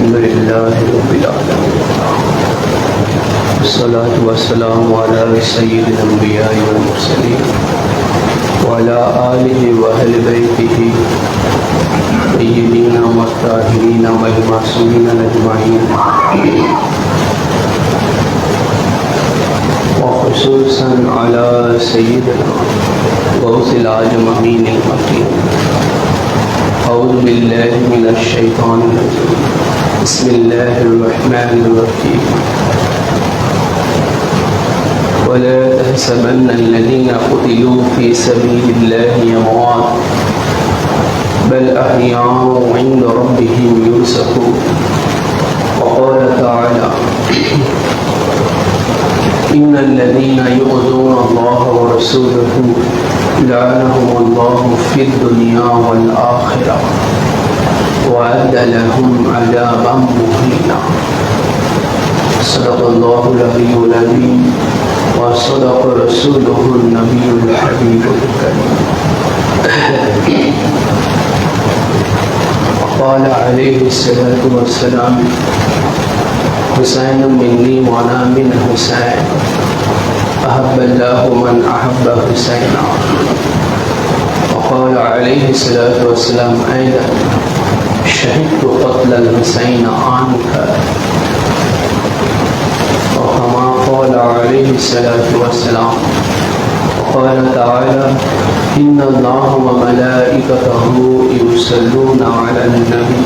الحمد لله رب العالمين والصلاة والسلام على سيد الأنبياء والمرسلين وعلى آله وأهل بيته الطيبين والطاهرين والمعصومين أجمعين، وخصوصا على سيدنا غوث العالمين المكين. أعوذ بالله من الشيطان الرجيم، بسم الله الرحمن الرحيم. ولا تحسبن الذين قتلوا في سبيل الله أموات بل أحياء عند ربهم يرزقون. وقال تعالى: إن الذين يؤذون الله ورسوله لعنهم الله في الدنيا والآخرة وأعد لهم عذابا مهينا. صدق الله العلي العظيم وصدق رسوله النبي الحبيب الكريم. وقال عليه الصلاة والسلام: حسين مني وأنا من حسين، أحب الله من أحب حسينا. وقال عليه الصلاة والسلام أيضا: شهدت قتل الحسين عنك. وكما قال عليه الصلاة والسلام: وقال تعالى: إن الله وملائكته يصلون على النبي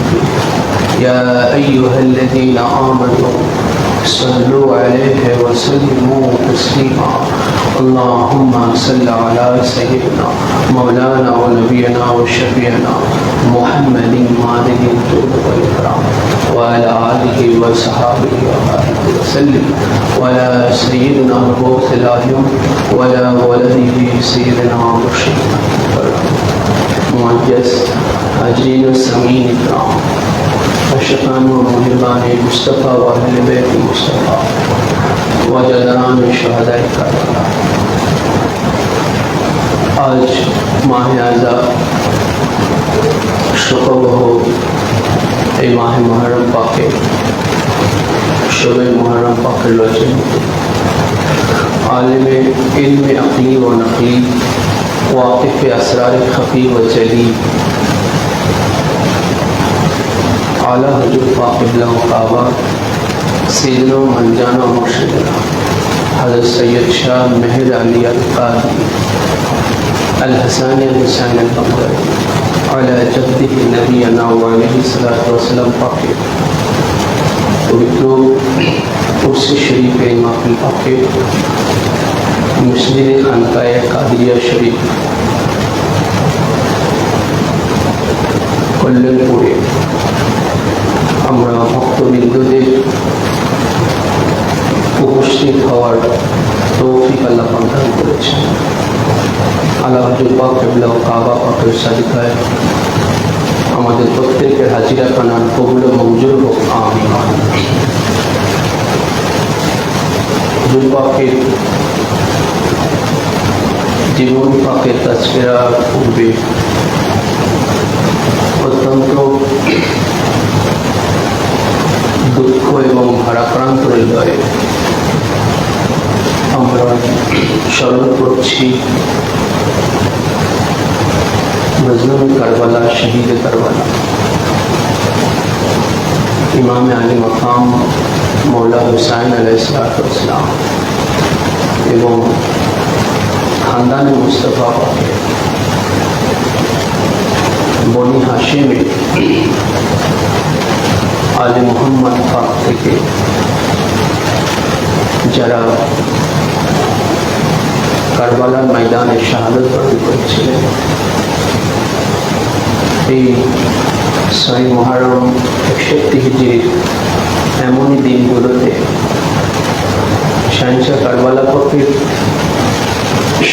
يا أيها الذين آمنوا صلوا عليه وسلموا تسليما. اللهم صل على سيدنا مولانا ونبينا وشفيعنا محمد مالك الطول والإكرام وعلى آله وصحابه وسلم، وعلى سيدنا غوث العالم وعلى ولده سيدنا مرشدنا معجز حاضرین السامعین اکرام، عاشقان و محبان مصطفیٰ و اہل بیت مصطفیٰ و جدران شہداء کربلا، آج ماہ آزاد شکر ہو اے ماہ محرم پاکے شب محرم پاکر لوچن عالم علم عقلی و نقلی واقف اسرار خفی و جلی اعلیٰ حضور پاک قبلہ و کعبہ سیدنا و منجانا و مرشدنا حضرت سید شاہ مہر علی القادری الحسانی الحسین القمری علی جدہ نبینا و علیہ الصلاۃ والسلام پاکے پوتر عرس شریف محفل پاکے مسجد خانقاہ قادریہ شریف কল্যাণপুরে আমরা ভক্তবৃন্দদের উপস্থিত হওয়ার তৌফিক আল্লাহ প্রদান করেছেন। আল্লাহ হুজুর পাক কিবলা ও কাবা পাকের সাদিকায় আমাদের প্রত্যেকের হাজিরা খানার কবুল ও মঞ্জুর হোক, আমিন। হুজুর পাকের জীবন পাকের তাজকিরা পূর্বে অত্যন্ত দুঃখ এবং ভারাক্রান্ত হৃদয়ে আমরা স্মরণ করছি মজলুম কারবালা, শহীদ কারবালা, ইমাম আলী মাকাম মৌলা হুসাইন আলাইহিসসালাম এবং খানদান মুস্তফা পাকে বনি হাশিমে আলী মোহাম্মদ পাক থেকে যারা কারবালার ময়দানে শাহাদত বরণ করেছিলেন, এই 6 মুহররম 61 হিজরির এমনই দিনগুলোতে শাহজাহান কারবালা পাকের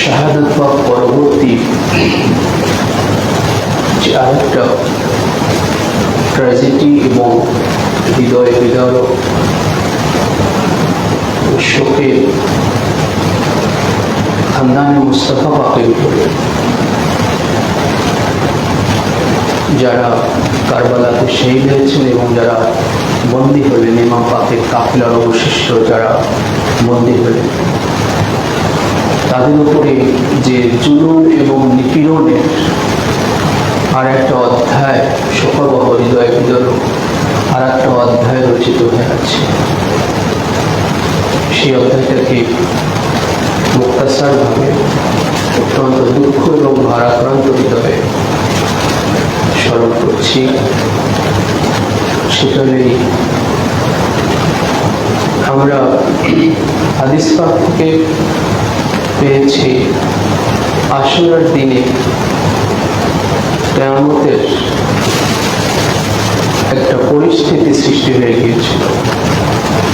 শাহাদত পাক পরবর্তী যে আরেকটা ট্র্যাজেডি এবং হৃদয় বিদারক শোকের খানদানে মুস্তফা পাকের উপরে যারা কারবালাতে শহীদ হয়েছেন এবং যারা বন্দী হলেন, ইমাম পাকের কাফেলার অবশিষ্ট যারা বন্দী হলেন, তাদের উপরে যে জুলুম এবং নিপীড়নের আর একটা অধ্যায়, শোকবহ হৃদয় বিদরক আর একটা অধ্যায় রচিত হয়ে আছে। সেই অধ্যায়টাকে মুক্তাসারভাবে অত্যন্ত দুঃখ এবং ভারাক্রান্ত হৃদয়ে স্মরণ করছি। সেখানে আমরা হাদিস পাক থেকে পেয়েছি আশুরার দিনে কিয়ামতের একটা পরিস্থিতি সৃষ্টি হয়ে গিয়েছিল।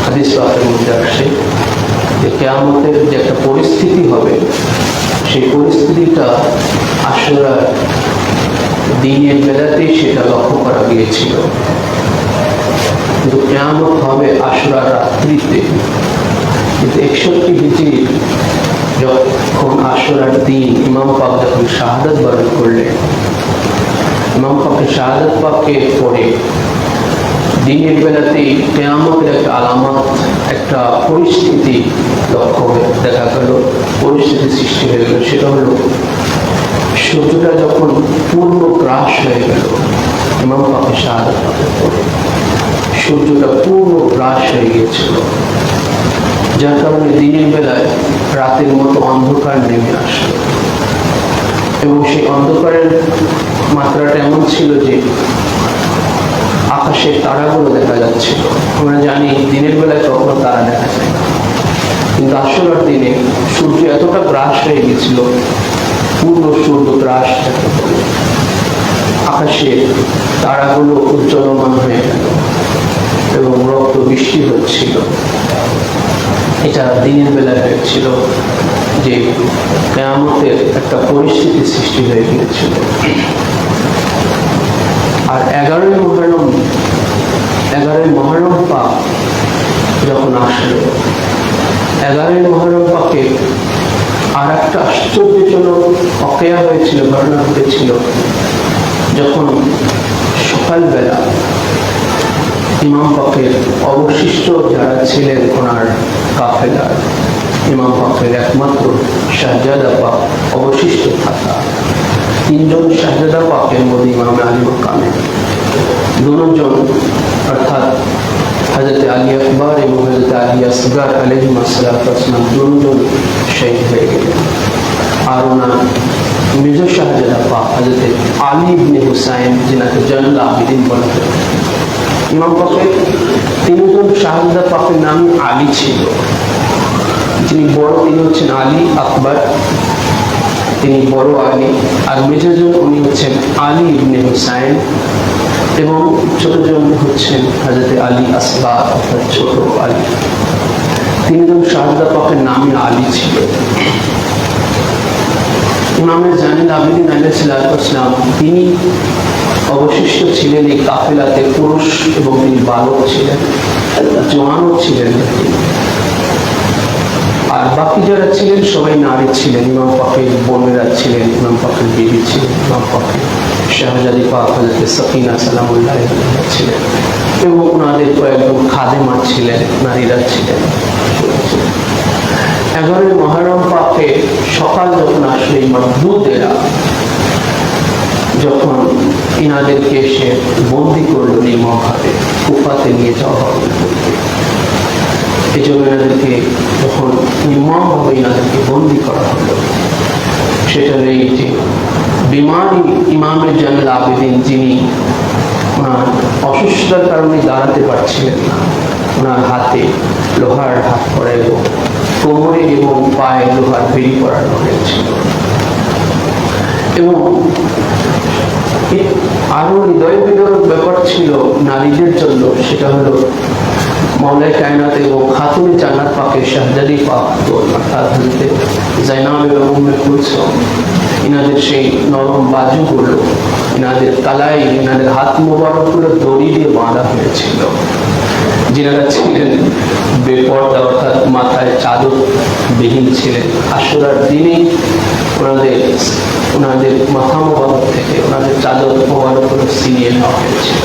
হাদিস পাকের মধ্যে আসে যে কিয়ামতের যে একটা পরিস্থিতি হবে, সেই পরিস্থিতিটা আশুরার দিনের বেলাতেই সেটা লক্ষ্য করা গিয়েছিল। কিন্তু কিয়ামত হবে আশুরার রাত্রিতে। কিন্তু 61 হিজরি যখন আশুরার দিন ইমাম পাক যখন শাহাদাত বরণ করলেন, ইমাম পাকের শাহাদাত পাককে পরে দিনের বেলাতেই কিয়ামতের একটা আলামত, একটা পরিস্থিতি লক্ষ্য দেখা গেল, পরিস্থিতি সৃষ্টি হয়ে গেল। সেটা হলো সূর্যটা যখন পূর্ণ গ্রাস হয়ে গেল, ইমাম পাকের শাহাদাত পাকের পরে সূর্যটা পূর্ণ গ্রাস হয়ে গিয়েছিল, যার কারণে দিনের বেলায় রাতের মতো অন্ধকার নেমে আসলো। এবং সেই অন্ধকারের মাত্রাটা এমন ছিল যে আকাশের তারাগুলো দেখা যাচ্ছিল। আমরা জানি দিনের বেলায় কখনো তারা দেখা যায় না, কিন্তু আসলের দিনে সূর্য এতটা গ্রাস হয়ে গেছিল, পূর্ণ সূর্য গ্রাস, আকাশে তারাগুলো উজ্জ্বলমান হয়ে গেল এবং রক্ত বৃষ্টি হচ্ছিল। এটা দিনের বেলায় হয়েছিল যে কিয়ামতের একটা পরিস্থিতি সৃষ্টি হয়ে গিয়েছিল। আর 11ই মুহররম পাক যখন আসলো, 11ই মুহররম পাকে আর একটা আশ্চর্যজনক ওয়াকিয়া হয়েছিল, ঘটনা ঘটেছিল। যখন সকালবেলা ইমাম পাকের অবশিষ্ট যারা ছিলেন ওনার কাফেলার, ইমাম পাকের একমাত্র শাহজাদা পাক অবশিষ্ট থাকা 3 জন শাহজাদা পাকের মধ্যে ইমাম আলী মাকামে 2 জন, অর্থাৎ হযরত আলী আকবর এবং হযরত আলী আসগর আলাইহিস সালাম 2 জন শহীদ হয়ে গেলেন। আর ওনার মেজ শাহজাদা পাক হযরত আলী ইবনে হুসাইন, যিনাকে জয়নুল আবেদিন বলা হয়, ইমাম পাকের 3 জন শাহজাদা পাকের নাম আলী ছিল। যিনি বড়, তিনি হচ্ছেন আলী আকবর, তিনি বড় আলী। আর মেজজন উনি হচ্ছেন আলী ইবনে হুসাইন, এবং ছোটজন হচ্ছেন হযরত আলী আসগর, অর্থাৎ ছোট আলী। 3 জন শাহজাদা পাকের নামে আলী ছিল। ইমামে জাইনুল আবেদিন আলাইহিস সালাম তিনি অবশিষ্ট ছিলেন এই কাফেলাতে, পুরুষ, এবং তিনি বালক ছিলেন, জওয়ানও ছিলেন। আর বাকি যারা ছিলেন সবাই নারী ছিলেন। ইমাম পাকের বোনেরা ছিলেন, ইমাম পাকের বিবি ছিলেন, ইমাম পাকের শাহজাদি পাক হযরত সকিনা সালামুল্লাহ আলাইহা ছিলেন, এবং ওনাদের কয়েকজন খাদেমা ছিলেন, নারীরা ছিলেন। 11ই মুহররম পাকে সকাল যখন আসলে মাহদুদেরা যখন ইনাদেরকে এসে বন্দি করলো নির্মমভাবে, কুফাতে নিয়ে যাওয়া হবে। এই জন্য এনাদেরকে যখন নির্মমভাবে ইনাদেরকে বন্দি করা হলো, সেটা নেই যে বিমানী ইমামে জাইনুল আবেদিন, যিনি ওনার অসুস্থতার কারণে দাঁড়াতে পারছিলেন না, ওনার হাতে লোহার হাত পড়ে এবং কোমরে এবং পায়ে লোহার বেড়ি পরানো হয়েছিল। এবং আরো হৃদয় বিদারক ব্যাপার ছিল নারীদের জন্য, সেটা হলো মাওলায়ে কায়নাত এবং খাতুনে জান্নাত পাকের শাহজাদি পাক, অর্থাৎ হযরত জাইনাব এবং উম্মে কুলসুম, ইনাদের সেই নরম বাজুগুলো, ইনাদের কালাই, ইনাদের হাত মোবারকগুলো দড়ি দিয়ে বাঁধা হয়েছিল। যিনারা ছিলেন বেপর্দা, অর্থাৎ মাথায় চাদর বিহীন ছিলেন, আশুরার দিনেই ওনাদের মাথা মোবারক থেকে ওনাদের চাদর মোবারকগুলো ছিনিয়ে নেওয়া হয়েছিল।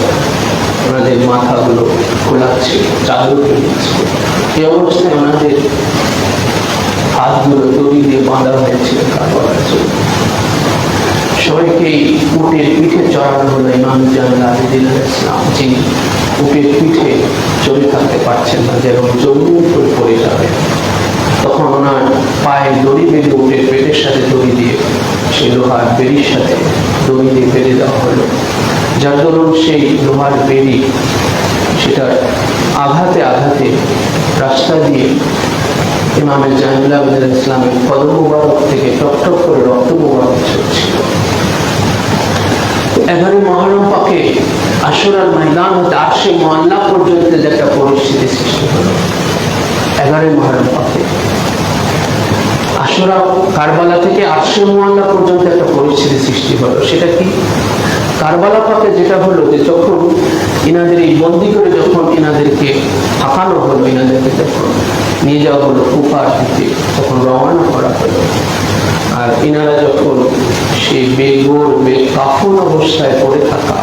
ওনাদের মাথাগুলো খোলা ছিল, চাদর ছিল। এই অবস্থায় ওনাদের হাতগুলো দড়ি দিয়ে বাঁধা হয়েছিল কারবালার জন্য। সবাইকে উটের পিঠে চড়ানো হলো ইমাম জালাল আবেদিন আলাইহিস সালাম, যিনি উটের পিঠে চড়ে থাকতে পারছেন না, যেন জমির উপর পড়ে যাবে। তখন ওনার পায়ে দড়ি বেঁধে উটের পেটের সাথে দড়ি দিয়ে সেই লোহার বেড়ির সাথে দড়ি দিয়ে বেঁধে দেওয়া হলো, যার দরুন সেই লোহার বেড়ি সেটার আঘাতে আঘাতে রাস্তা দিয়ে ইমাম জালাল আবেদিন আলাইহিস সালামের কদম মুবারক থেকে টকটক করে রক্ত মুবারক ঝরছিল। 11 মুহররম পাকে আশুরার ময়দান হতে আরশে মুআল্লা পর্যন্ত যে একটা পরিস্থিতি সৃষ্টি হলো। 11 মুহররম পাকে আশুরা কারবালা থেকে আরশে মুআল্লা পর্যন্ত একটা পরিস্থিতি সৃষ্টি হলো। সেটা কি? কারবালা পাকে যেটা হলো যে যখন ইনাদের এই বন্দি করে যখন ইনাদেরকে হাঁকানো হলো, ইনাদেরকে যখন নিয়ে যাওয়া হলো কুফার দিকে, তখন রওনা করা হলো, আর ইনারা যখন সেই বেগোর বেকাফন অবস্থায় পড়ে থাকা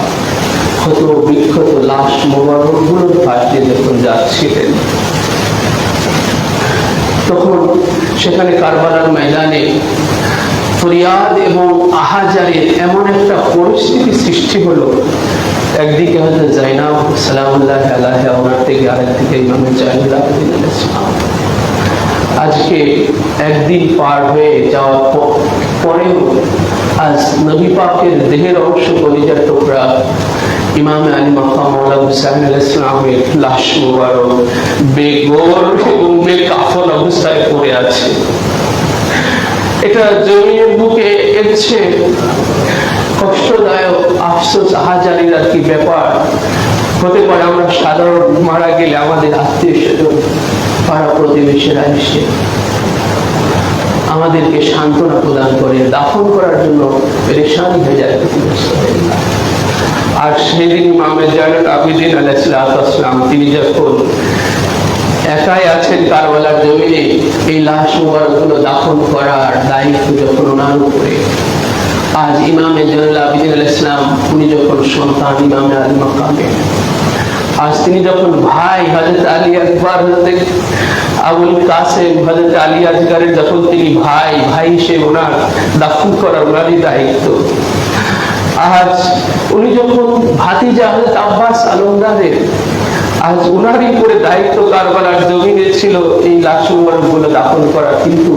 ক্ষত বিক্ষত লাশ মোবারকগুলোর পাশ দিয়ে যখন যাচ্ছিলেন, তখন সেখানে কারবালার ময়দানে ফরিয়াদ এবং আহাজারের এমন একটা পরিস্থিতি সৃষ্টি হলো। একদিকে হযরত যায়েনাব সালামুল্লাহ আলাইহা, ওনার থেকে আরেকদিকে ইমাম জালাল আবেদিন আলাইহিস সালাম। আজকে একদিন পার হয়ে যাওয়ার পরেও আজ নবী পাকের দেহের অংশ, কলিজার টুকরা ইমাম আলী মাকাম মাওলা হুসাইন আলাইহিস সালামের লাশ মুবারক বেগোর এবং বেকাফন অবস্থায় পড়ে আছে। এটা জমিনের বুকে এর চেয়ে কষ্টদায়ক আফসোস আহাজারির আর কি ব্যাপার হতে পারে। আমরা সাধারণ মারা গেলে আমাদের আত্মীয় স্বজন পাড়া প্রতিবেশীরা এসে আমাদেরকে সান্ত্বনা প্রদান করে দাফন করার জন্য পেরেশান হয়ে যায়, ক্ষতিগ্রস্ত হয়ে যায়। আর সেদিন ইমাম জালাল আবেদিন আলাইহিস সালাম তিনি যখন একাই আছেন কারবালার জমিনে, এই লাশ মুবারকগুলো দাফন করার দায়িত্ব যখন ওনার উপরে, আজ ইমাম জালাল আবেদিন আলাইহিস সালাম উনি যখন সন্তান ইমাম আলী মাকামের, আজ তিনি যখন ভাই হযরত আলী আকবর, হযরত আবুল কাসেম, হযরত আলী আসগরের যখন তিনি ভাই হিসেবে ওনার দাফন করা ওনারই দায়িত্ব। আজ উনি যখন ভাতিজা হযরত আব্বাস আলমদারের, আজ উনারই উপরে দায়িত্ব কারবালার জমিনে ছিল এই লাশ মুবারকগুলো দাফন করা। কিন্তু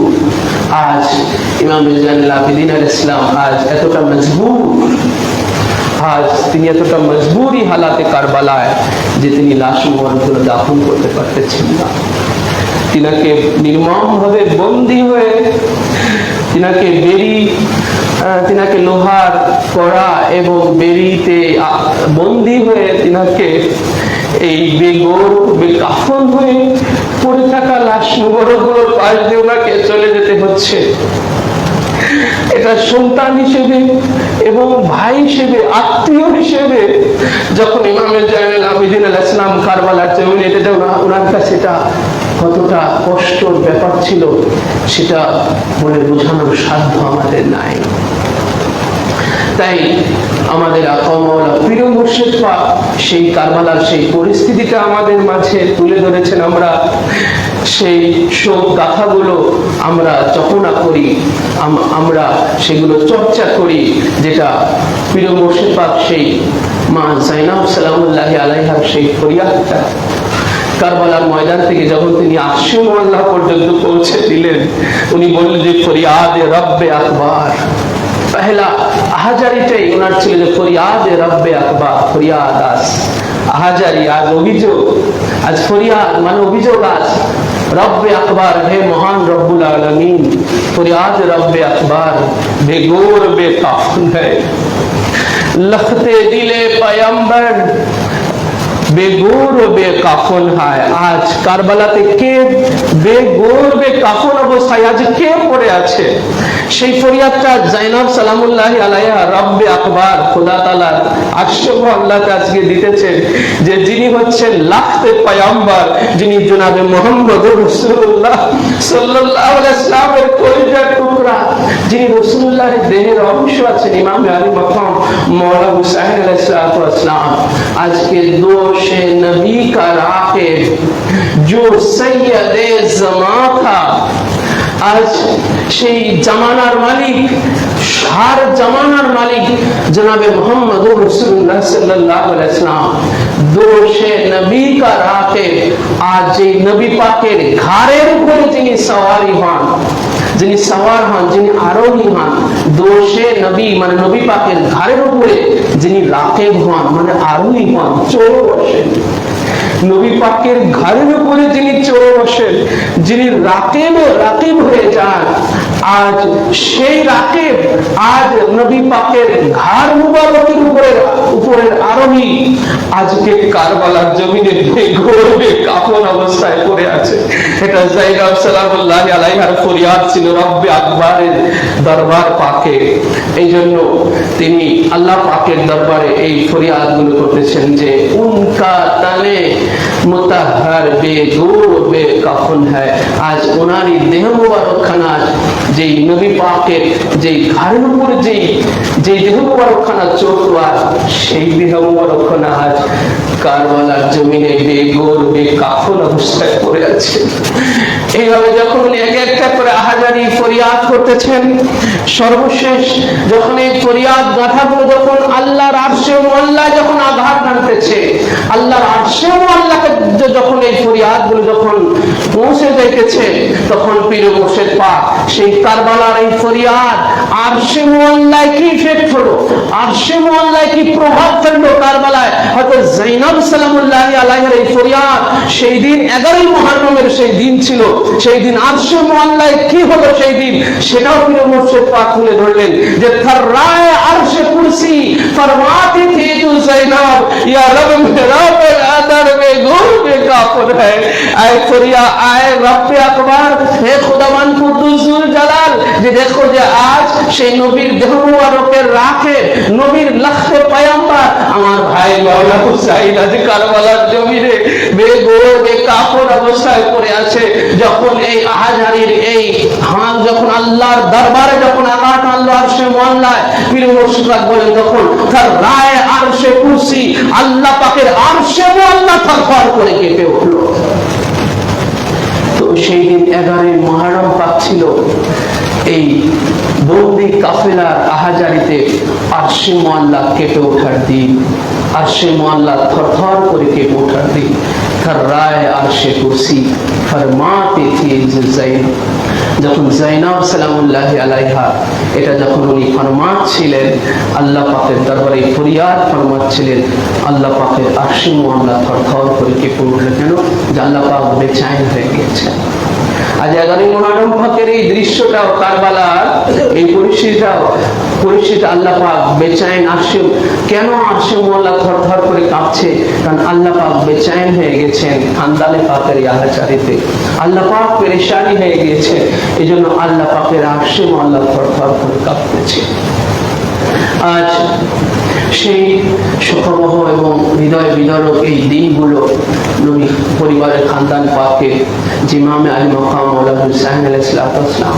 আজ ইমাম জালাল আবেদিন আলাইহিস সালাম আজ এতটা মজবুর, আজ তিনি এতটা মজবুরি হালাতে কারবালায় যে তিনি লাশ মুবারকগুলো দাফন করতে পারতেছেন না। তিনাকে নির্মমভাবে বন্দী হয়ে তিনাকে লোহার কড়া এবং বেড়িতে বন্দী হয়ে তিনাকে এই বেগোর বেকাফন হয়ে পড়ে থাকা লাশ মুবারকগুলোর পাশ দিয়ে ওনাকে চলে যেতে হচ্ছে। এটা সন্তান হিসেবে এবং ভাই হিসেবে, আত্মীয় হিসেবে যখন ইমাম জালাল আবেদিন আলাইহিস সালাম কারবালার জমিনে, এটা ওনার কাছে এটা কতটা কষ্টের ব্যাপার ছিল সেটা বলে বোঝানোর সাধ্য আমাদের নাই। তাই আমাদের আকা মাওলা পীর মুর্শিদ পাক সেই কারবালার সেই পরিস্থিতিটা আমাদের মাঝে তুলে ধরেছেন। আমরা সেই শোক গাথাগুলো আমরা চপনা করি, আমরা সেগুলো চর্চা করি, যেটা পীর মুর্শিদ পাক সেই মা যায়েনাব সালামুল্লাহ আলাইহার সেই ফরিয়াদটা কারবালার ময়দান থেকে যখন তিনি আরশে মুআল্লা পর্যন্ত পৌঁছে দিলেন, উনি বললেন যে ফরিয়াদে রব্বে আকবার। পহলা আহাজারিটাই ওনার ছিল যে ফরিয়াদে রব্বে আকবার, ফরিয়াদ। আজ আহাজারি, আজ অভিযোগ, আজ ফরিয়াদ মানে অভিযোগ। আজ রব্বে আকবার, হে মহান রব্বুল আলামিন, ফরিয়াদ রব্বে আকবার বেগোর বেকাফন है, लखते दिले पैगंबर বেগোর বেকাফন হয়। আজ কারবালাতে কে বেগোর বেকাফন অবস্থায় আজ কে পড়ে আছে? সেই ফরিয়াদটা যায়েনাব সালামুল্লাহ আলাইহা রব্বে আকবার খোদা তাআলা আরশে মুআল্লাতে আজকে দিতেছেন, যে যিনি হচ্ছেন লাখতে পয়গম্বর, যিনি জনাবে মুহাম্মদুর রাসূলুল্লাহ সাল্লাল্লাহু আলাইহি ওয়াসাল্লামের কলিজার টুকরা, যিনি রাসূলুল্লাহর দেহের অংশ আছেন, ইমাম আলী মাকাম মাওলা হুসাইন আলাইহিস সালাম। আজকে দোষে নবী का जो सैयदे ज़मा था, आज সেই জামানার মালিক, সার জামানার মালিক জনাবে মোহাম্মদ রাসূলুল্লাহ সাল্লাল্লাহু আলাইহি ওয়াসাল্লাম দোষে নবী का রাকিব, আজ যে নবী পাকের ঘাড়ের উপরে যিনি সওয়ারি হন, যিনি সওয়ার হন, যিনি আরোহী হন, দোষে নবী মানে নবী পাকের ঘাড়ের উপরে যিনি রাকিব হন মানে আরোহী হন, চড়ে বসেন। নবী পাকের ঘাড়ের উপরে যিনি চড়ে বসেন, যিনি রাকিব হয়ে যান, আজ সেই রাকিব আজ নবী পাকের ঘাড় মুবারকের উপরের আরোহী আজকে কারবালার জমিনে বেঘোরে কাফন অবস্থায় পড়ে আছে। এটা যায়েনব সালামুল্লাহি আলাইহার ফরিয়াদ ছিল রব্বে আকবারের দরবার পাকে। এই জন্য তিনি আল্লাহ পাকের দরবারে এই ফরিয়াদ গুলো করতেছেন যে উনকা তানে মুতাহহার বেগোর বে কাফন হ্যায়। আজ ওনারই দেহ মুবারক খানা, যেই নবী পাকের যেই ঘাড়ের উপরে যেই দেহ মুবারক খানা চোখওয়ার, সেই দেহ মুবারক খানা আজ কারবালার জমিনে বেগোর বে কাফন অবস্থায় পড়ে আছে। এইভাবে যখন উনি এক একটা করে আহাজারি ফরিয়াদ করতেছেন, সর্বশেষ যখন এই ফরিয়াদ গাথাগুলো যখন আল্লাহর আরশে মুআল্লায় যখন আঘাত আনতেছে, আল্লাহর আরশে মুআল্লাকে যখন এই ফরিয়াদগুলো যখন পৌঁছে যাইতেছে, তখন পীর মুর্শিদ পাক সেই কারবালার এই ফরিয়াদ আরশে মুআল্লায় কি ইফেক্ট হলো, আরশে মুআল্লায় কি প্রভাব ফেললো কারবালায়। হযরত যায়েনব সালামুল্লাহি আলাইহার এই ফরিয়াদ সেই দিন 11ই মুহররমের সেই দিন ছিল, সেই দিন আরশে মুআল্লায় কি হলো সেই দিন, সেটাও পীর মুর্শিদ পাক তুলে ধরলেন যে থর্রায়ে আরশে কুরসি ফরমাতি থি जो ज़ैनब या रब मेरा आदर में गुर में काफिर है। आए फरिया आए रब्बे আকবার, হে খোদাওয়ান কুদ্দুসুল জালাল, যে দেখো যে আজ সেই নবীর দেহ মুবারকের রাখে নবীর লখে পয়গম্বর আমার ভাই মাওলা হুসাইন আজ কারবালার জমিনে বেগোর বেকাফর অবস্থায় পড়ে আছে। যখন এই আহাজারির এই হাল যখন আল্লাহর দরবারে যখন আঘাত আল্লাহ আরশে মুআল্লায়, পীর মুর্শিদ পাক বলেন তখন তার রায় আরশে কুরসি, আল্লাহ পাকের আরশে মুআল্লা থরথর করে কেঁপে উঠল। তো সেই দিন 11 মুহররম পাক ছিল এই বন্দি কাফেলার আহাজারিতে আরশে মুআল্লা কেঁপে ওঠার দিন, আরশে মুআল্লা থরথর করে কেঁপে ওঠার দিন। রায় আরশে কুরসি ফরমাতে থি যায়েনব, যখন যায়েনব সালামুল্লাহি আলাইহা এটা যখন উনি ফরমাচ্ছিলেন, আল্লাহ পাকের দরবারে ফরিয়াদ ফরমাচ্ছিলেন, আল্লাহ পাকের আরশে মুআল্লা থরথর করে কেঁপে উঠল। কেন? যে আল্লাহ পাক বেচैन হয়ে গিয়েছেন। আজ 11 মুহররম পাকের এই দৃশ্যটাও, কারবালার এই পরিস্থিতি আল্লাহ পাক বেচैन। কেন আরশে মুআল্লা থরথর করে কাঁপছে? কারণ আল্লাহ পাক বেচैन হয়ে গেছেন খানদানে পাকের আহাজারিতে, আল্লাহ পাক পেরেশানি হয়ে গিয়েছে। এই জন্য আল্লাহ পাকের আরশে মুআল্লা থরথর করে কাঁপতেছে। আজ সেই সুখবহ এবং হৃদয় বিদারক এই দিনগুলো নবী পরিবারের খানদান পাকে যে ইমামে আলী মাকাম মাওলানা হুসাইন আলাইহিস সালাম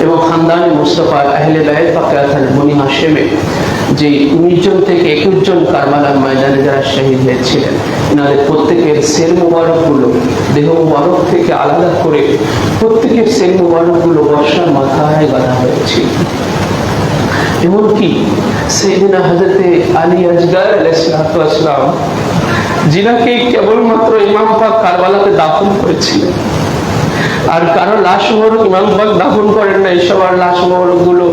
এবং খানদানে মুস্তাফা আহলে বাইত পাকের বনি হাশেমে যে 19 জন থেকে 21 জন কারবালার ময়দানে যারা শহীদ হয়েছিলেন, এনাদের প্রত্যেকের সের মুবারকগুলো দেহ মুবারক থেকে আলাদা করে প্রত্যেকের সের মুবারকগুলো বর্ষার মাথায় বাঁধা হয়েছিল। এমনকি সাইয়েদনা হযরত আলী আসগর আলাইহিস সালাম, যিনাকে কেবলমাত্র ইমাম পাক কারবালাতে দাফন করেছিলেন, আর কারো লাশ মোবারক ইমাম পাক দাফন করেন না, সবার লাশ মোবারক গুলো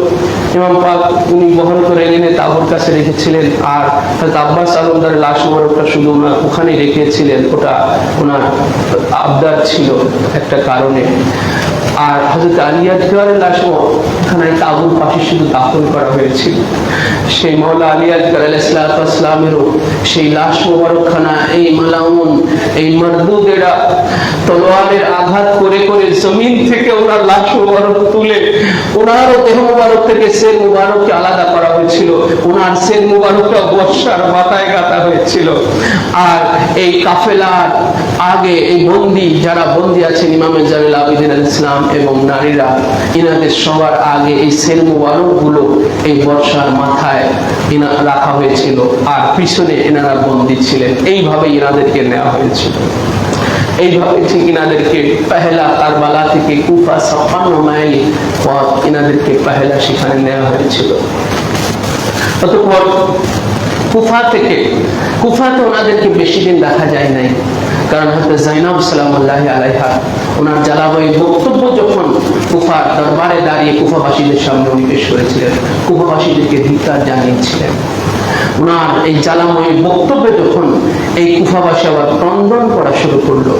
ইমাম পাক উনি বহন করে এনে তাবুর কাছে রেখেছিলেন। আর হযরত আব্বাস আলমদারের লাশ মোবারকটা শুধু ওখানে রেখেছিলেন, ওটা ওনার আবদার ছিল একটা কারণে। আর হযরত আলী আসগরের লাশ এখানে তাবুর পাশে শুধু দাফন করা হয়েছিল। সেই মাওলা আলী আসগর আলাইহিস সালামেরও সেই লাশ মোবারকখানা এই মালাউন এই মারদুদেরা তলোয়ারের আঘাত করে করে জমিন থেকে ওনার লাশ মোবারক তুলে ওনার দেহ মোবারক থেকে সের মুবারককে আলাদা করা হয়েছিল, ওনার সের মুবারকটা বর্ষার মাথায় গাঁথা হয়েছিল। আর এই কাফেলার আগে এই বন্দী যারা বন্দী আছেন ইমামে জালাল আবিদিন আলাইহিস সালাম এবং নারীরা, ইনাদের সবার আগে এই সের মুবারক গুলো এই বর্ষার মাথায় রাখা হয়েছিল, আর পিছনে এনারা বন্দী ছিলেন। এইভাবে ইনাদেরকে নেওয়া হয়েছিল। এইভাবে ঠিক ইনাদেরকে পহেলা কারবালা থেকে কুফা 56 মাইল পথ ইনাদেরকে পহেলা সেখানে নেওয়া হয়েছিল। অতঃপর কুফাতে ওনাদেরকে বেশি দিন দেখা যায় নাই, কারণ হযরত যায়েনব সালামুল্লাহি আলাইহা ওনার জ্বালাময়ী বক্তব্য যখন কুফার দরবারে দাঁড়িয়ে কুফাবাসীদের সামনে উনি পেশ করেছিলেন, কুফাবাসীদেরকে ধিক্কার জানিয়েছিলেন। ওনার এই জ্বালাময়ী বক্তব্যে যখন এই কুফাবাসী আবার ক্রন্দন করা শুরু করলো,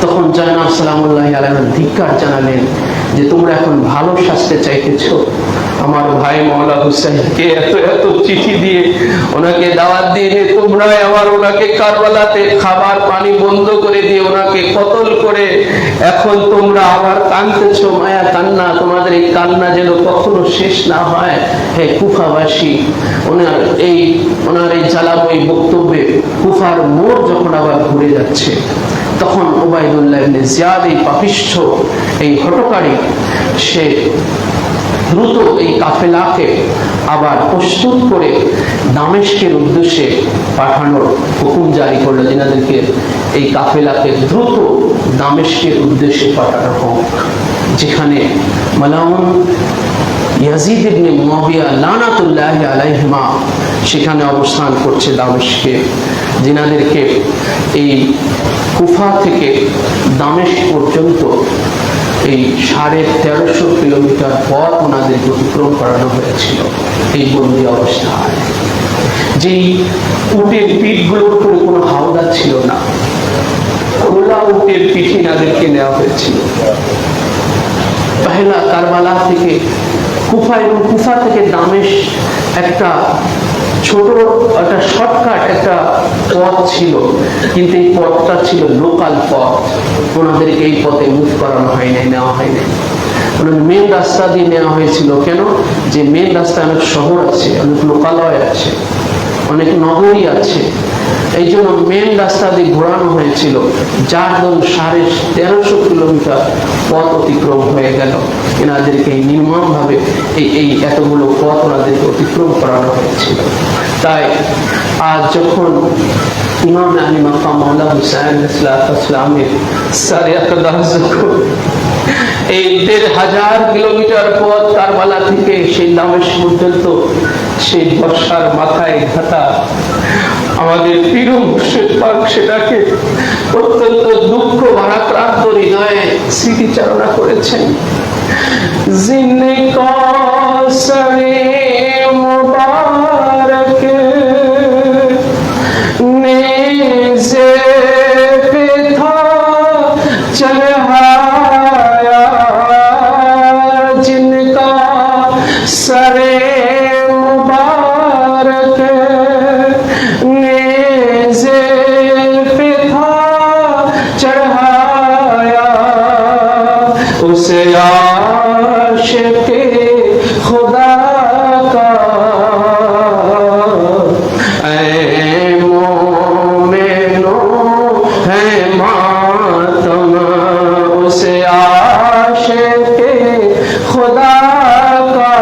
তখন যায়েনব সালামুল্লাহি আলাইহা ধিক্কার জানালেন যে তোমরা এখন ভালো শাস্তি চাইতেছো, আমার ভাই মাওলা হুসাইনকে এত এত চিঠি দিয়ে ওনাকে দাওয়াত দিয়ে তোমরাই আবার ওনাকে কারবালাতে খাবার পানি বন্ধ করে দিয়ে ওনাকে কতল করে এখন তোমরা আবার কাঁদতেছো, মায়া কান্না, তোমাদের এই কান্না যেন কখনো শেষ না হয়। হে কুফাবাসী, ওনার এই জ্বালাময়ী বক্তব্যে কুফার মোড় যখন আবার ঘুরে যাচ্ছে, তখন উবাইদুল্লাহ ইবনে জিয়াদ এই পাপিষ্ঠ এই হঠকারী সে দ্রুত এই কাফেলাকে আবার প্রস্তুত করে দামেস্কের উদ্দেশ্যে পাঠানোর হুকুম জারি করলো, যেনাদেরকে এই কাফেলাকে দ্রুত দামেস্কের উদ্দেশ্যে পাঠানো হোক, যেখানে মালাউন ইয়াজিদ ইবনে মুআবিয়া লানাতুল্লাহি আলাইহিমা সেখানে অবস্থান করছে দামেস্কে, যিনাদেরকে এই কুফা থেকে দামেস্ক পর্যন্ত এই 1350 কিলোমিটার পথ ওনাদেরকে অতিক্রম করানো হয়েছিল এই বন্দী অবস্থায়। যেই উটের পিঠগুলোর উপরে কোনো হাওদা ছিল না, খোলা উটের পিঠে এনাদেরকে নেওয়া হয়েছিল। পহেলা কারবালা থেকে কুফা এবং কুফা থেকে দামেস্ক একটা ছোট একটা শর্টকাট একটা পথ ছিল, কিন্তু এই পথটা ছিল লোকাল পথ, ওনাদেরকে এই পথে মুভ করানো হয়নি, নেওয়া হয়নি। মেন রাস্তা দিয়ে নেওয়া হয়েছিল। কেন? যে মেন রাস্তায় অনেক শহর আছে, অনেক লোকালয় আছে, অনেক নগরী আছে, এই জন্য মেন রাস্তা দিয়ে ঘোরানো হয়েছিল, যার দল 1350 কিলোমিটার পথ অতিক্রম হয়ে গেল। এনাদেরকে নির্মম ভাবে এই এতগুলো পথ ওনাদেরকে অতিক্রম করানো হয়েছিল। তাই আজ যখন ইমাম আলী মাকাম মাওলা হুসাইন ইসলামের সারে আকদাস যখন এই 1500 কিলোমিটার পথ কারবালা থেকে সেই দামেস্ক পর্যন্ত সেই বর্ষার মাথায় ঘাটা আমাদের পীর মুর্শিদ পাক সেটাকে অত্যন্ত দুঃখ ভারাক্রান্ত হৃদয়ে স্মৃতিচারণা করেছেন। জিন্নে কৌসরে মুবারক নেজে पे था चढ़ाया जिनका सरे मुबारक नेज़े पे था चढ़ाया उसे आशिक़े खुदा का खुदा का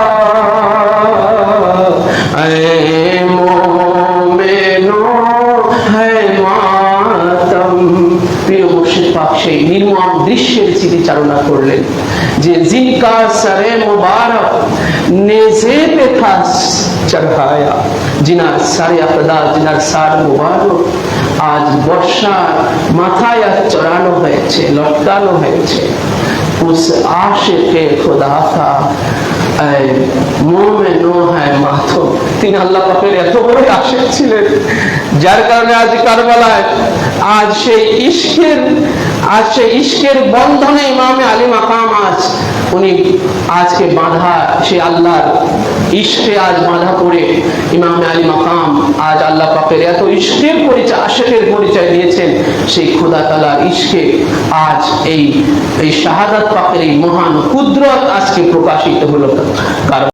ऐ मोमेनो है मातम। প্রিয় মুর্শিদ পাক সেই নির্মম দৃশ্যের স্মৃতিচারণা করলেন যে জিনকা সরে মুবারক নেজে पे था चढ़ाया, जिनार सारे আকদাস, जिनार सार मुबारक আজ বর্ষার মাথায় চড়ানো হয়েছে, লটকানো হয়েছে। उस आशिक़े खुदा का मोमेनो है मातम। তিনি আল্লাহ পাকের এত বড় আশিক ছিলেন, যার কারণে আজ কারবালায় আজ সেই ইশকের বন্ধনে ইমামে আলী মাকাম আজ উনি আজকে বাঁধা, সে আল্লাহর ইশকে আজ বাঁধা পড়ে ইমামে আলী মাকাম আজ আল্লাহ পাকের এত ইশকের পরিচয়, আশিকের পরিচয় দিয়েছেন। সেই খোদা তাআলার ইশকে আজ এই শাহাদাত পাকের এই মহান কুদরত আজকে প্রকাশিত হলো।